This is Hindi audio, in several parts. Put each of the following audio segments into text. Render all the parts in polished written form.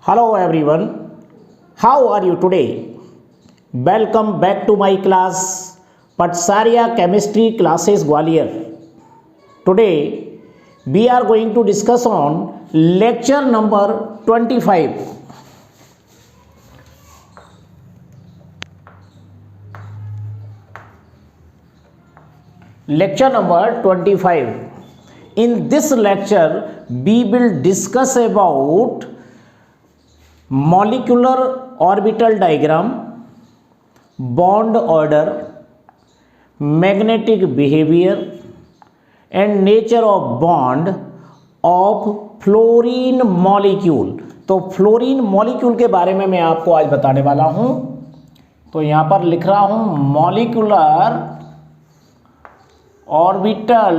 Hello everyone, how are you today? Welcome back to my class, Patsarya Chemistry Classes Gwalior. Today we are going to discuss on lecture number 25. Lecture number 25. In this lecture we will discuss about molecular orbital diagram, bond order, magnetic behavior and nature of bond of fluorine molecule. तो फ्लोरीन मॉलिक्यूल के बारे में मैं आपको आज बताने वाला हूं. तो यहां पर लिख रहा हूं molecular orbital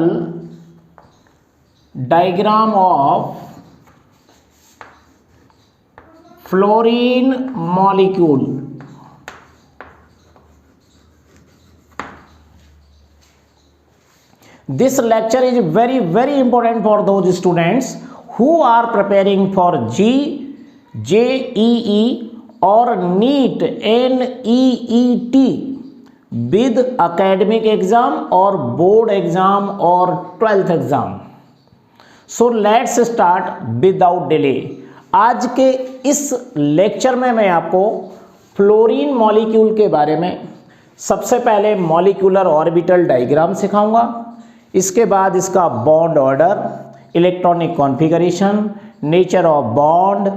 diagram of fluorine molecule. This lecture is very important for those students who are preparing for JEE or NEET NEET with academic exam or board exam or 12th exam. So let's start without delay. आज के इस लेक्चर में मैं आपको फ्लोरीन मॉलिक्यूल के बारे में सबसे पहले मॉलिक्यूलर ऑर्बिटल डायग्राम सिखाऊंगा. इसके बाद इसका bond order, electronic configuration, nature of bond,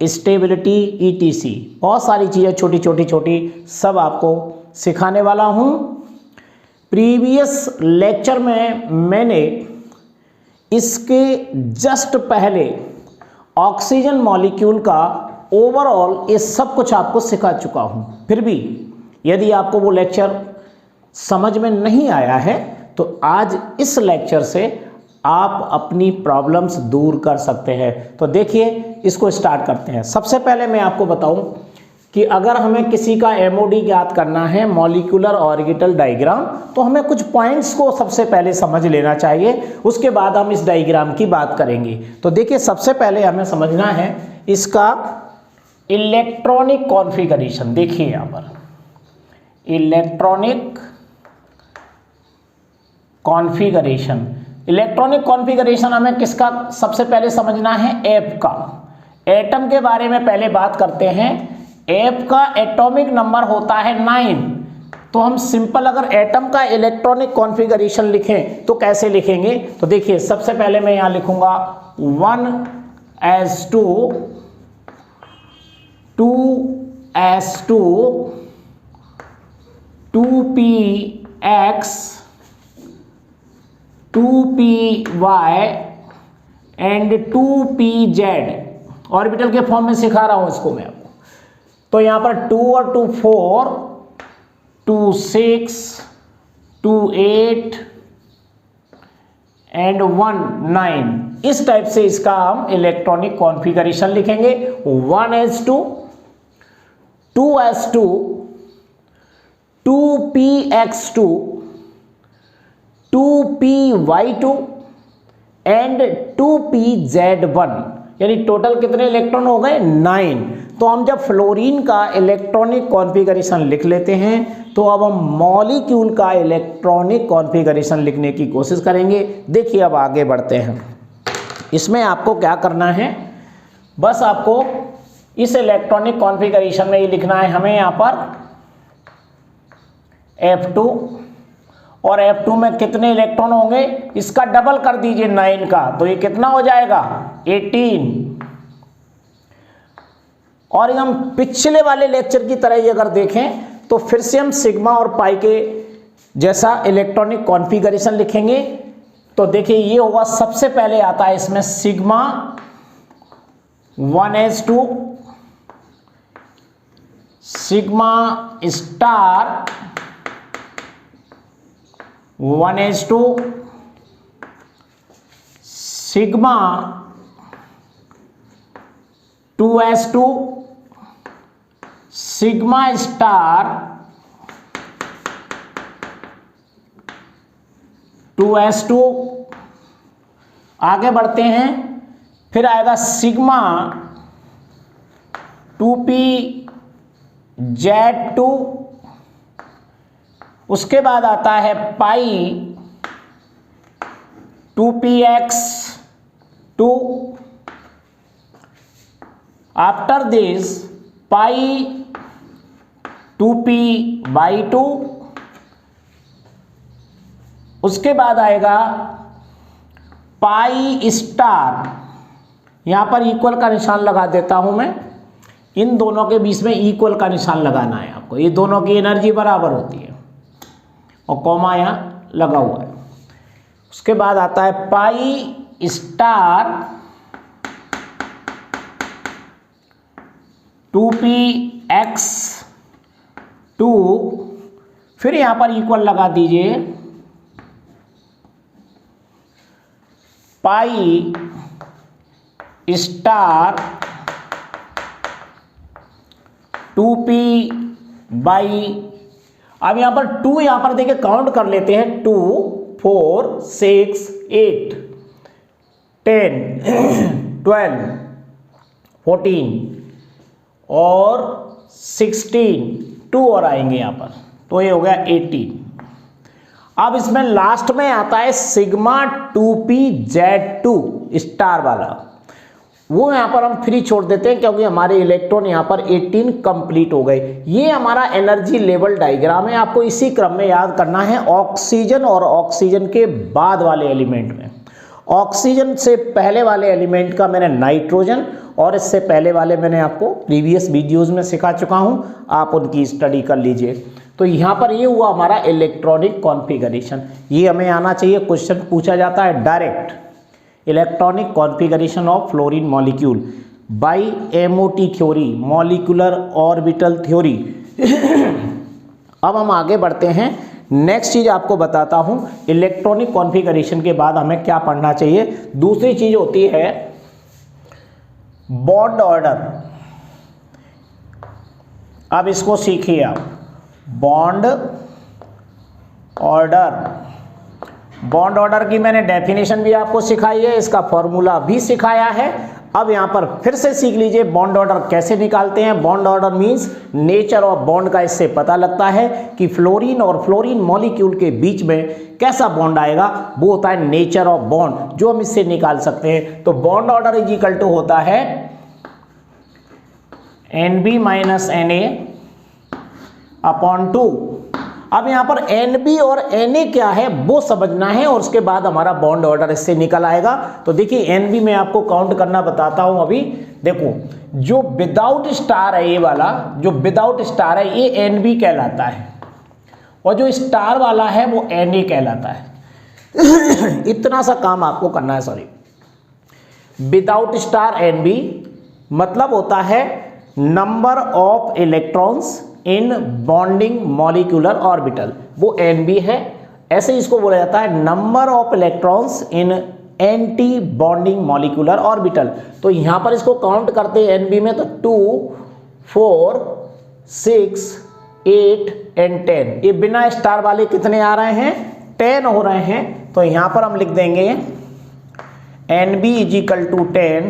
stability ETC, बहुत सारी चीज़ें छोटी सब आपको सिखाने वाला हूँ. प्रीवियस लेक्चर में मैंने इसके जस्ट पहले ऑक्सीजन मॉलिक्यूल का ओवरऑल ये सब कुछ आपको सिखा चुका हूं. फिर भी यदि आपको वो लेक्चर समझ में नहीं आया है तो आज इस लेक्चर से आप अपनी प्रॉब्लम्स दूर कर सकते हैं. तो देखिए इसको स्टार्ट करते हैं. सबसे पहले मैं आपको बताऊं कि अगर हमें किसी का MOD ज्ञात करना है, मॉलिक्यूलर ऑर्बिटल डायग्राम, तो हमें कुछ पॉइंट्स को सबसे पहले समझ लेना चाहिए. उसके बाद हम इस डायग्राम की बात करेंगे. तो देखिए सबसे पहले हमें समझना है इसका इलेक्ट्रॉनिक कॉन्फ़िगरेशन. देखिए यहाँ पर इलेक्ट्रॉनिक कॉन्फ़िगरेशन. इलेक्ट्रॉनिक कॉन्फ़िगरेशन हमें किसका सबसे पहले समझना है? एफ का. एटम के बारे में पहले बात करते हैं. एफ का एटॉमिक नंबर होता है 9. तो हम सिंपल अगर एटम का इलेक्ट्रॉनिक कॉन्फ़िगरेशन लिखें तो कैसे लिखेंगे? तो देखिए सबसे पहले मैं यहां लिखूंगा 1s2 2s2 2px 2py and 2pz. Orbital के फॉर्म में सिखा रहा हूं इसको मैं आपको. तो यहां पर 2 और 2 4 2 6 2 8 एंड 1 9. इस टाइप से इसका हम इलेक्ट्रॉनिक कॉन्फ़िगरेशन लिखेंगे. 1s2 2s2 2px2 2py2 and 2pz1. यानी टोटल कितने इलेक्ट्रॉन हो गए? 9. तो हम जब फ्लोरीन का इलेक्ट्रॉनिक कॉन्फ़िगरेशन लिख लेते हैं तो अब हम मॉलिक्यूल का इलेक्ट्रॉनिक कॉन्फ़िगरेशन लिखने की कोशिश करेंगे. देखिए अब आगे बढ़ते हैं. इसमें आपको क्या करना है? बस आपको इस इलेक्ट्रॉनिक कॉन्फ़िगरेशन में ये लिखना है हमें यहाँ पर F2. और F2 में कितने इलेक्ट्रॉन होंगे? इसका डबल कर दीजिए 9 का. तो ये कितना हो जाएगा? 18. और हम पिछले वाले लेक्चर की तरह ही अगर देखें तो फिर से हम सिग्मा और पाई के जैसा इलेक्ट्रॉनिक कॉन्फ़िगरेशन लिखेंगे. तो देखिए ये होगा, सबसे पहले आता है इसमें sigma 1s2 sigma star 1s2 sigma 2s2 sigma star 2s2. आगे बढ़ते हैं. फिर आएगा सिग्मा 2pZ2, उसके बाद आता है पाई 2px2, after this pi 2p/2, उसके बाद आएगा पाई स्टार, यहां पर इक्वल का निशान लगा देता हूं मैं, इन दोनों के बीच में इक्वल का निशान लगाना है आपको, ये दोनों की एनर्जी बराबर होती है और कॉमा यहाँ लगा हुआ है। उसके बाद आता है पाई स्टार 2px2, फिर यहां पर इक्वल लगा दीजिए पाई स्टार 2p बाई, अब यहां पर 2 यहां पर देखिए काउंट कर लेते हैं, 2 4 6 8 10 12 14 और 16, 2 और आएंगे यहां पर, तो ये हो गया 18। अब इसमें लास्ट में आता है सिग्मा 2pZ2 स्टार वाला, वो यहाँ पर हम फ्री छोड़ देते हैं क्योंकि हमारे इलेक्ट्रॉन यहाँ पर 18 कंप्लीट हो गए। ये हमारा एनर्जी लेवल डायग्राम है, आपको इसी क्रम में याद करना है, ऑक्सीजन और ऑक्सीजन के बाद वाले एलिमेंट में। ऑक्सीजन से पहले वाले एलिमेंट का मैंने नाइट्रोजन और इससे पहले वाले मैंने आपको प्रीवियस वीडियोस में सिखा चुका हूँ, आप उनकी स्टडी कर लीजिए। तो यहाँ पर ये हुआ हमारा इलेक्ट्रॉनिक कॉन्फ़िगरेशन, ये हमें आना चाहिए, क्वेश्चन पूछा जाता है direct, electronic configuration of fluorine molecule by MOT theory, molecular orbital theory. अब हम आगे बढ़ते हैं, नेक्स्ट चीज आपको बताता हूं, इलेक्ट्रॉनिक कॉन्फ़िगरेशन के बाद हमें क्या पढ़ना चाहिए। दूसरी चीज होती है बॉन्ड ऑर्डर। अब इसको सीखिए आप, बॉन्ड ऑर्डर। बॉन्ड ऑर्डर की मैंने डेफिनेशन भी आपको सिखाई है, इसका फॉर्मूला भी सिखाया है। अब यहां पर फिर से सीख लीजिए बॉन्ड ऑर्डर कैसे निकालते हैं। Bond order means nature of bond का इससे पता लगता है कि फ्लोरीन और फ्लोरीन मॉलिक्यूल के बीच में कैसा बॉन्ड आएगा, वो होता है नेचर ऑफ बॉन्ड, जो हम इससे निकाल सकते हैं। तो bond order is equal to होता है NB माइनस NA अपॉन 2। अब यहां पर NB और NA क्या है वो समझना है और उसके बाद हमारा बॉन्ड ऑर्डर इससे निकल आएगा। तो देखिए NB में आपको काउंट करना बताता हूं अभी। देखो जो विदाउट स्टार है, ये वाला जो विदाउट स्टार है ये NB कहलाता है और जो स्टार वाला है वो NA कहलाता है। इतना सा काम आपको करना है। सॉरी, विदाउट स्टार NB मतलब होता है number of electrons in bonding molecular orbital, वो NB है। ऐसे इसको बोला जाता है number of electrons in anti bonding molecular orbital. तो यहां पर इसको काउंट करते हैं NB में, तो 2 4 6 8 एंड 10। ये बिना स्टार वाले कितने आ रहे हैं, 10 हो रहे हैं। तो यहां पर हम लिख देंगे NB इज इक्वल टू 10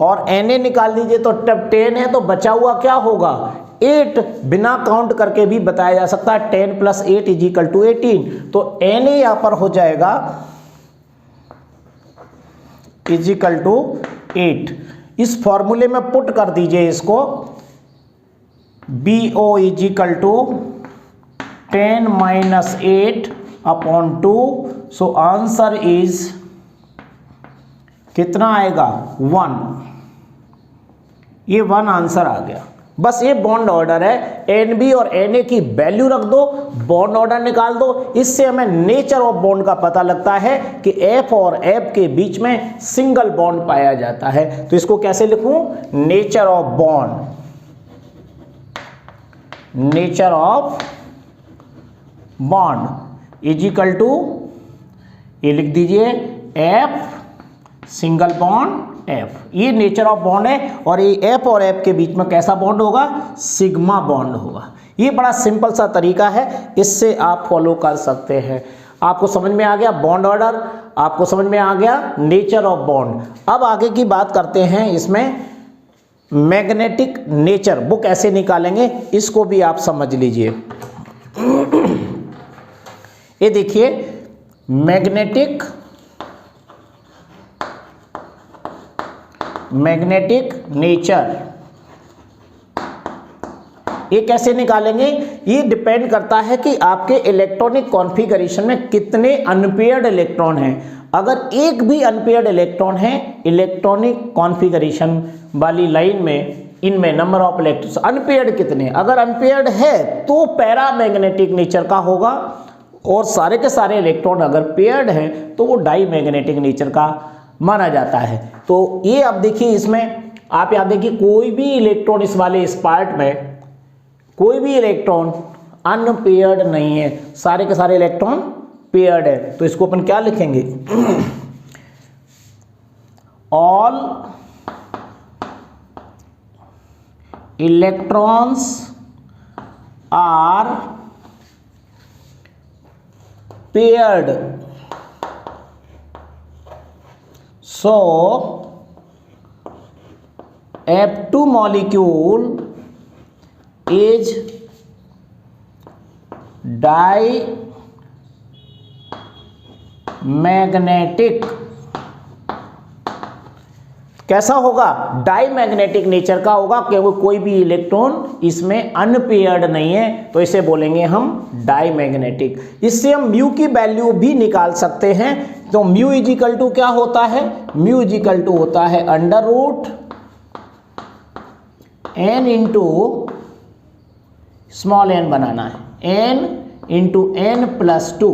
और NA निकाल दीजिए। तो तब 10 है तो बचा हुआ क्या होगा, 8। बिना काउंट करके भी बताया जा सकता है 10 प्लस 8 इज इक्वल टू 18। तो NA यहां पर हो जाएगा इज इक्वल टू 8। इस फॉर्मूले में पुट कर दीजिए इसको, BO is equal to 10 minus 8 upon 2। So answer is कितना आएगा, 1। ये 1 आंसर आ गया। बस ये बॉन्ड ऑर्डर है। NB और NA की वैल्यू रख दो, बॉन्ड ऑर्डर निकाल दो। इससे हमें नेचर ऑफ बॉन्ड का पता लगता है कि F और F के बीच में सिंगल बॉन्ड पाया जाता है। तो इसको कैसे लिखूं, nature of bond, nature of bond is equal to, ये लिख दीजिए F सिंगल बॉन्ड F, ये नेचर ऑफ बॉन्ड है। और ये F और F के बीच में कैसा बॉन्ड होगा, सिग्मा बॉन्ड होगा। ये बड़ा सिंपल सा तरीका है, इससे आप फॉलो कर सकते हैं। आपको समझ में आ गया बॉन्ड ऑर्डर, आपको समझ में आ गया नेचर ऑफ बॉन्ड। अब आगे की बात करते हैं, इसमें मैग्नेटिक नेचर वो कैसे निकालेंगे इसको भी आप समझ लीजिए। ये देखिए मैग्नेटिक नेचर ये कैसे निकालेंगे, ये डिपेंड करता है कि आपके इलेक्ट्रॉनिक कॉन्फ़िगरेशन में कितने अनपेयर्ड इलेक्ट्रॉन हैं। अगर एक भी अनपेयर्ड इलेक्ट्रॉन है इलेक्ट्रॉनिक कॉन्फ़िगरेशन वाली लाइन में, इनमें नंबर ऑफ इलेक्ट्रॉन्स अनपेयर्ड कितने, अगर अनपेयर्ड है तो पैरामैग्नेटिक नेचर का होगा, और सारे के सारे इलेक्ट्रॉन अगर पेयर्ड हैं तो वो डाईमैग्नेटिक नेचर का माना जाता है। तो ये आप देखिए, इसमें आप याद देखिए कोई भी इलेक्ट्रॉन इस वाले इस पार्ट में कोई भी इलेक्ट्रॉन अनपेयर्ड नहीं है, सारे के सारे इलेक्ट्रॉन पेयर्ड है। तो इसको अपन क्या लिखेंगे, all electrons are paired, so F2 molecule is diamagnetic. कैसा होगा, डाईमैग्नेटिक नेचर का होगा, क्योंकि कोई भी इलेक्ट्रॉन इसमें अनपेयर्ड नहीं है, तो इसे बोलेंगे हम डाईमैग्नेटिक। इससे हम म्यू की वैल्यू भी निकाल सकते हैं। तो म्यू इजिकल टू क्या होता है, म्यू इजिकल टू होता है under root n into small n बनाना है, n इंटू n प्लस 2।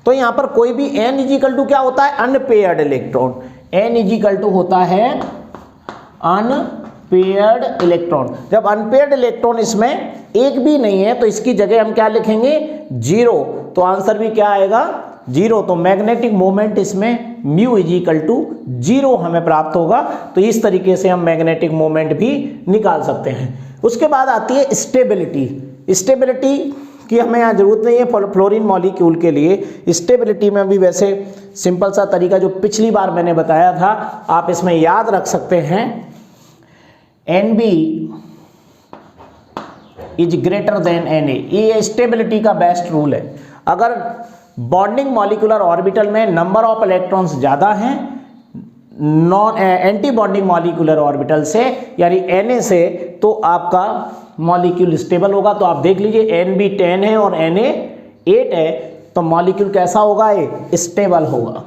तो यहां पर कोई भी n इजिकल टू क्या होता है, unpaired electron, n is equal to होता है अनपेयर्ड इलेक्ट्रॉन। जब अनपेयर्ड इलेक्ट्रॉन इसमें एक भी नहीं है तो इसकी जगह हम क्या लिखेंगे, 0। तो आंसर भी क्या आएगा, 0। तो मैग्नेटिक मोमेंट इसमें म्यू इजिकल टू 0 हमें प्राप्त होगा। तो इस तरीके से हम मैग्नेटिक मोमेंट भी निकाल सकते हैं। उसके बाद आती है स्टेबिलिटी। स्टेबिलिटी की हमें यहाँ जरूरत नहीं है फ्लोरीन मॉलिक्यूल के लिए। स्टेबिलिटी में भी वैसे सिंपल सा तरीका जो पिछली बार मैंने बताया था आप इसमें याद रख सकते हैं, NB is greater than Na। ये स्टेबिलिटी का बेस्ट रूल है। अगर बॉन्डिंग मॉलिक्यूलर ऑर्बिटल में नंबर ऑफ इलेक्ट्रॉन्स ज़्यादा हैं non anti bonding molecular orbital से यानी Na से, तो आपका मॉलिक्यूल स्टेबल होगा। तो आप देख लीजिए NB 10 है और Na 8 है, तो मॉलिक्यूल कैसा होगा, ये स्टेबल होगा।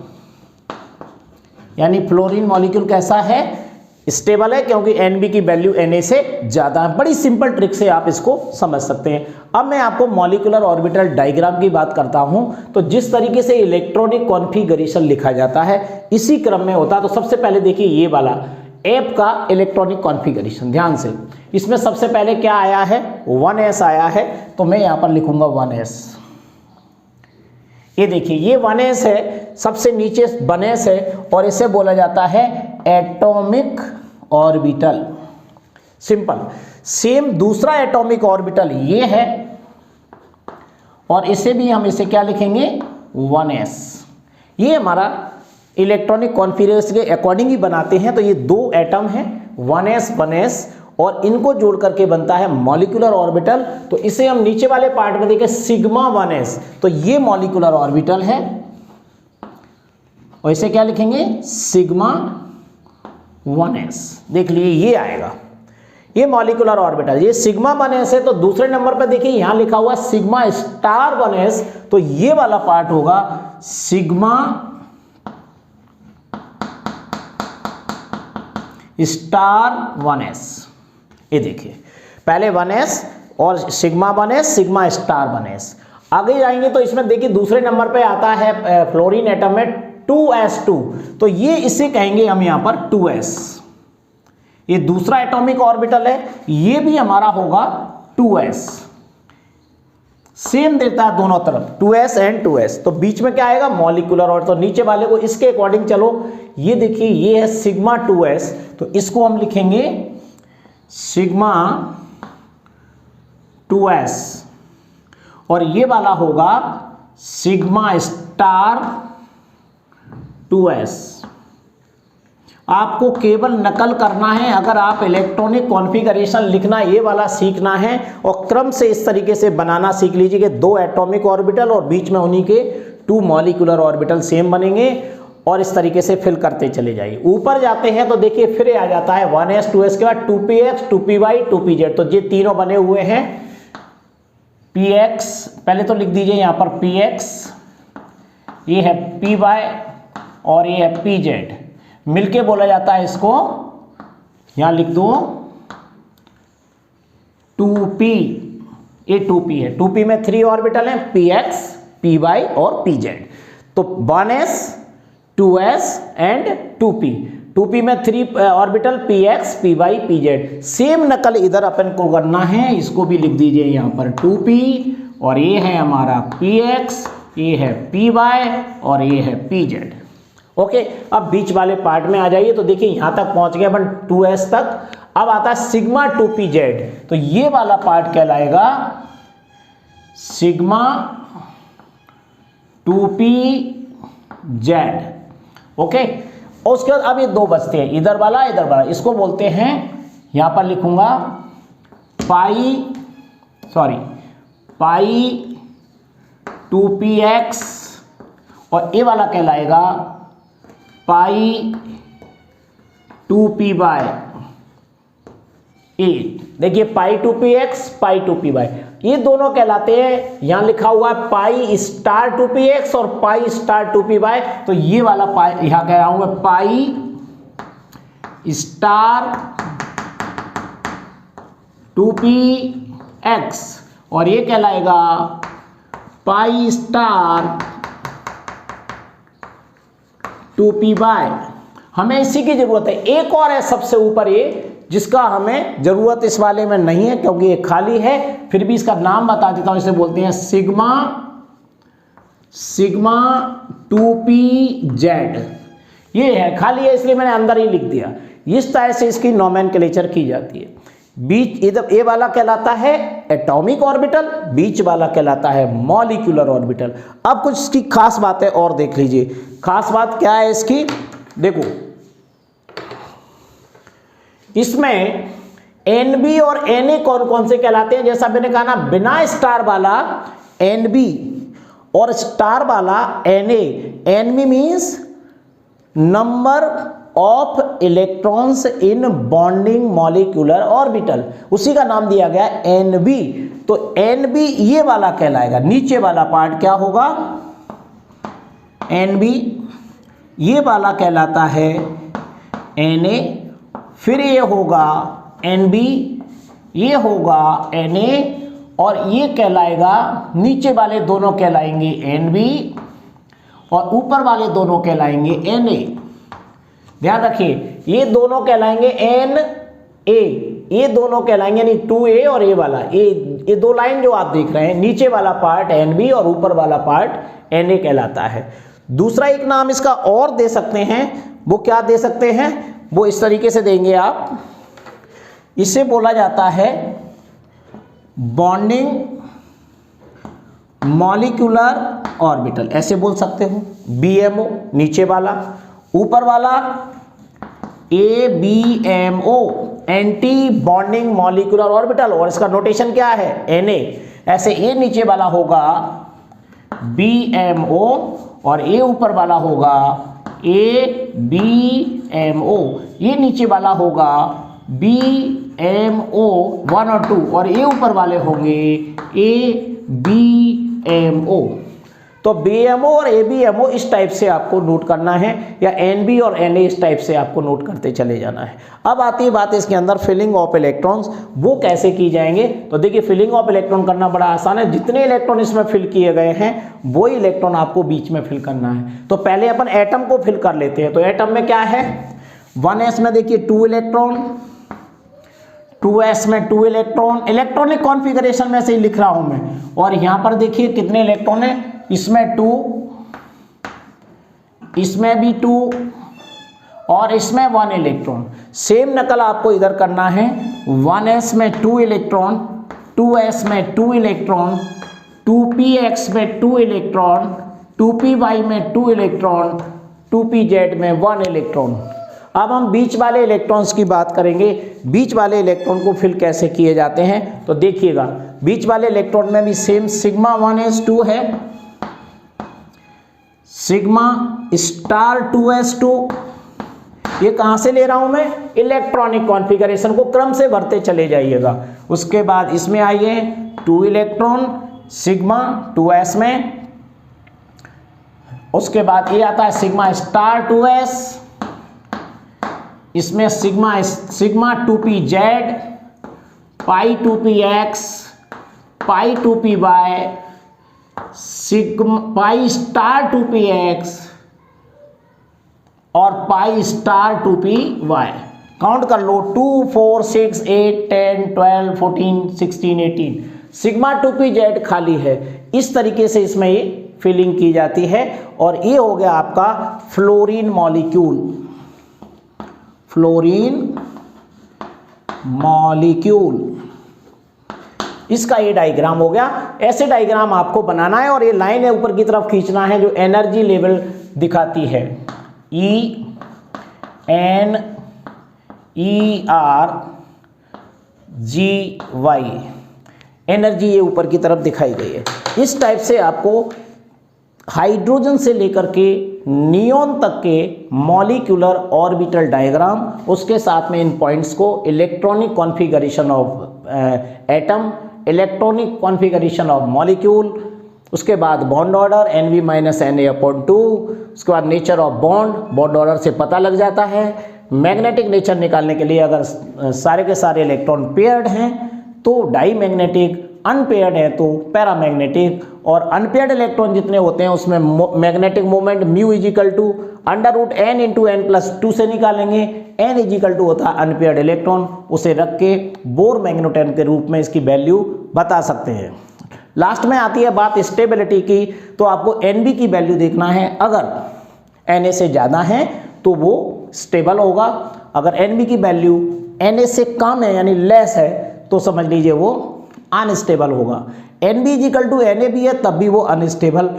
यानी फ्लोरीन मॉलिक्यूल कैसा है, स्टेबल है, क्योंकि NB की वैल्यू Na से ज़्यादा है। बड़ी सिंपल ट्रिक से आप इसको समझ सकते हैं। अब मैं आपको मॉलिक्यूलर ऑर्बिटल डायग्राम की बात करता हूं। तो जिस तरीके से इलेक्ट्रॉनिक कॉन्फ़िगरेशन लिखा जाता है इसी क्रम में होता है। तो सबसे पहले देखिए ये वाला F का इलेक्ट्रॉनिक कॉन्फ़िगरेशन, ध्यान से इसमें सबसे पहले क्या आया है, 1s आया है। तो मैं यहाँ पर लिखूंगा 1s। ये देखिए ये 1s है, सबसे नीचे 1s है और इसे बोला जाता है एटॉमिक ऑर्बिटल। सिंपल। सेम दूसरा एटॉमिक ऑर्बिटल ये है और इसे भी हम इसे क्या लिखेंगे, 1s। ये हमारा इलेक्ट्रॉनिक कॉन्फ़िगरेशन के अकॉर्डिंग ही बनाते हैं। तो ये दो एटम हैं 1s 1s और इनको जोड़ करके बनता है मॉलिक्यूलर ऑर्बिटल। तो इसे हम नीचे वाले पार्ट में देखें सिग्मा 1s, तो ये मॉलिक्यूलर ऑर्बिटल है और इसे क्या लिखेंगे, सिग्मा 1s। देख लीजिए ये आएगा, ये मॉलिक्यूलर ऑर्बिटल, ये सिग्मा 1s है। तो दूसरे नंबर पर देखिए यहां लिखा हुआ सिग्मा स्टार 1s, तो ये वाला पार्ट होगा सिग्मा स्टार 1s। ये देखिए पहले 1s और sigma 1s sigma star 1s। आगे जाएंगे तो इसमें देखिए दूसरे नंबर पे आता है फ्लोरीन एटम में 2s2, तो ये इसे कहेंगे हम यहां पर 2s। ये दूसरा एटॉमिक ऑर्बिटल है, ये भी हमारा होगा 2s। सेम देता है दोनों तरफ 2s एंड 2s। तो बीच में क्या आएगा, मॉलिक्यूलर। और तो नीचे वाले को इसके अकॉर्डिंग चलो, ये देखिए ये है सिग्मा 2s, तो इसको हम लिखेंगे सिग्मा 2s और ये वाला होगा सिग्मा स्टार 2s। आपको केवल नकल करना है। अगर आप इलेक्ट्रॉनिक कॉन्फ़िगरेशन लिखना ये वाला सीखना है और क्रम से इस तरीके से बनाना सीख लीजिए कि 2 एटॉमिक ऑर्बिटल और बीच में उन्हीं के 2 मॉलिक्यूलर ऑर्बिटल सेम बनेंगे और इस तरीके से फिल करते चले जाइए। ऊपर जाते हैं तो देखिए फिर आ जाता है 1s 2s के बाद 2px 2py 2pz। तो ये तीनों बने हुए हैं px, पहले तो लिख दीजिए यहाँ पर px, ये है py और ये है pz। मिलके बोला जाता है इसको, यहां लिख दो 2p, ये 2p है। 2p में 3 ऑर्बिटल हैं px py और pz। तो 1s 2s and 2p। 2p में 3 orbital px py pz। Same नकल इधर अपन को करना है, इसको भी लिख दीजिए यहाँ पर 2p और ये है हमारा px, ये है py और ये है pz। ओके, अब बीच वाले पार्ट में आ जाइए। तो देखिए यहां तक पहुंच गए अपन 2s तक। अब आता है सिग्मा 2pz। तो ये वाला पार्ट कहलाएगा सिग्मा 2pz। ओके, और उसके बाद अब ये 2 बचते हैं, इधर वाला इधर वाला, इसको बोलते हैं, यहां पर लिखूंगा पाई 2px और ये वाला कहलाएगा पाई 2py। देखिए पाई 2px पाई 2py ये दोनों कहलाते हैं। यहां लिखा हुआ है पाई स्टार 2px और पाई स्टार 2py। तो ये वाला पाई यहां कह रहा हूं मैं पाई स्टार 2px और ये कहलाएगा पाई स्टार 2py। हमें इसी की जरूरत है। एक और है सबसे ऊपर ये, जिसका हमें जरूरत इस वाले में नहीं है क्योंकि ये खाली है, फिर भी इसका नाम बता देता हूं। इसे बोलते हैं सिग्मा 2pz। ये है, खाली है इसलिए मैंने अंदर ही लिख दिया। इस तरह से इसकी नोमेनक्लेचर की जाती है। बीच इधर ए वाला कहलाता है एटॉमिक ऑर्बिटल, बीच वाला कहलाता है मॉलिक्यूलर ऑर्बिटल। अब कुछ इसकी खास बातें और देख लीजिए। खास बात क्या है इसकी, देखो इसमें NB और Na कौन कौन से कहलाते हैं। जैसा मैंने कहा ना, बिना स्टार वाला NB और स्टार वाला Na। NB means number of electrons in bonding molecular orbital, उसी का नाम दिया गया NB। तो NB ये वाला कहलाएगा। नीचे वाला पार्ट क्या होगा, NB ये वाला कहलाता है Na। फिर ये होगा NB, ये होगा Na और ये कहलाएगा, नीचे वाले दोनों कहलाएंगे NB और ऊपर वाले दोनों कहलाएंगे Na। ध्यान रखिए, ये दोनों कहलाएंगे Na, ये दोनों कहलाएंगे नहीं 2A और ये वाला, ये 2 लाइन जो आप देख रहे हैं, नीचे वाला पार्ट NB और ऊपर वाला पार्ट Na कहलाता है। दूसरा एक नाम इसका और दे सकते हैं, वो क्या दे सकते हैं, वो इस तरीके से देंगे आप। इसे बोला जाता है बॉन्डिंग मॉलिक्यूलर ऑर्बिटल, ऐसे बोल सकते हो। BMO नीचे वाला, ऊपर वाला ABMO anti bonding molecular orbital, और इसका नोटेशन क्या है Na। ऐसे ये नीचे वाला होगा BMO और ये ऊपर वाला होगा ABMO, ये नीचे वाला होगा BMO 1 और 2 और ये ऊपर वाले होंगे ABMO। तो BMO और ABMO इस टाइप से आपको नोट करना है, या NB और Na इस टाइप से आपको नोट करते चले जाना है। अब आती है बात इसके अंदर फिलिंग ऑफ इलेक्ट्रॉन्स, वो कैसे की जाएंगे। तो देखिए फिलिंग ऑफ इलेक्ट्रॉन करना बड़ा आसान है। जितने इलेक्ट्रॉन इसमें फिल किए गए हैं वही इलेक्ट्रॉन आपको बीच में फिल करना है। तो पहले अपन एटम को फिल कर लेते हैं। तो एटम में क्या है, 1s में देखिए 2 इलेक्ट्रॉन, 2s में 2 इलेक्ट्रॉन, इलेक्ट्रॉनिक कॉन्फ़िगरेशन में से ही लिख रहा हूं मैं। और यहां पर देखिए कितने इलेक्ट्रॉन है, इसमें 2, इसमें भी 2 और इसमें 1 इलेक्ट्रॉन। सेम नकल आपको इधर करना है। 1s में 2 इलेक्ट्रॉन, 2s में 2 इलेक्ट्रॉन, 2px में 2 इलेक्ट्रॉन, 2py में 2 इलेक्ट्रॉन, 2pz में 1 इलेक्ट्रॉन। अब हम बीच वाले इलेक्ट्रॉन्स की बात करेंगे। बीच वाले इलेक्ट्रॉन को फिल कैसे किए जाते हैं, तो देखिएगा बीच वाले इलेक्ट्रॉन में भी सेम सिग्मा 1s2 है, सिग्मा स्टार 2s2। ये कहां से ले रहा हूं मैं, इलेक्ट्रॉनिक कॉन्फ़िगरेशन को क्रम से भरते चले जाइएगा। उसके बाद इसमें आइए 2 इलेक्ट्रॉन सिग्मा 2s में, उसके बाद ये आता है सिग्मा स्टार 2s, इसमें सिग्मा 2pz, पाई 2px, पाई 2py, sigma pi star 2px और पाई स्टार 2py। काउंट कर लो 2 4 6 8 10 12 14 16 18। सिग्मा 2pz खाली है। इस तरीके से इसमें ये फिलिंग की जाती है और ये हो गया आपका फ्लोरीन मॉलिक्यूल। फ्लोरीन मॉलिक्यूल, इसका ये डायग्राम हो गया। ऐसे डायग्राम आपको बनाना है और ये लाइन है ऊपर की तरफ खींचना है जो एनर्जी लेवल दिखाती है, ENERGY, एनर्जी ये ऊपर की तरफ दिखाई गई है। इस टाइप से आपको हाइड्रोजन से लेकर के नियोन तक के मॉलिक्यूलर ऑर्बिटल डायग्राम, उसके साथ में इन पॉइंट्स को electronic configuration of atom, electronic configuration of molecule, उसके बाद बॉन्ड ऑर्डर NV-NA/2, उसके बाद nature of bond, bond order से पता लग जाता है। मैग्नेटिक नेचर निकालने के लिए अगर सारे के सारे इलेक्ट्रॉन पेयर्ड हैं तो डाई मैग्नेटिक, अनपेयर्ड है तो पैरामैग्नेटिक, और अनपेयर्ड इलेक्ट्रॉन जितने होते हैं उसमें मैग्नेटिक मोमेंट μ = n×n+2 से निकालेंगे। n होता है अनपेयर्ड इलेक्ट्रॉन, उसे रख के बोर मैग्नेटोन के रूप में इसकी वैल्यू बता सकते हैं। लास्ट में आती है बात स्टेबिलिटी की, तो आपको Nb की वैल्यू देखना है। अगर Na से ज़्यादा है तो वो स्टेबल होगा, अगर Nb की वैल्यू Na से कम है यानी लेस है तो समझ लीजिए वो अनस्टेबल होगा। Nb = Na भी है तब भी वो अनस्टेबल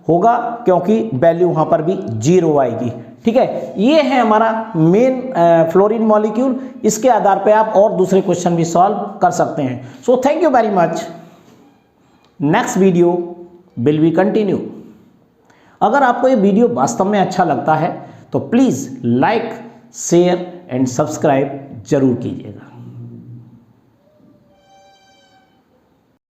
होगा क्योंकि वैल्यू वहाँ पर भी 0 आएगी। ठीक है, ये है हमारा मेन फ्लोरीन मॉलिक्यूल। इसके आधार पे आप और दूसरे क्वेश्चन भी सॉल्व कर सकते हैं। So thank you very much. Next video will be continue. अगर आपको ये वीडियो वास्तव में अच्छा लगता है तो please like, share and subscribe जरूर कीजिएगा।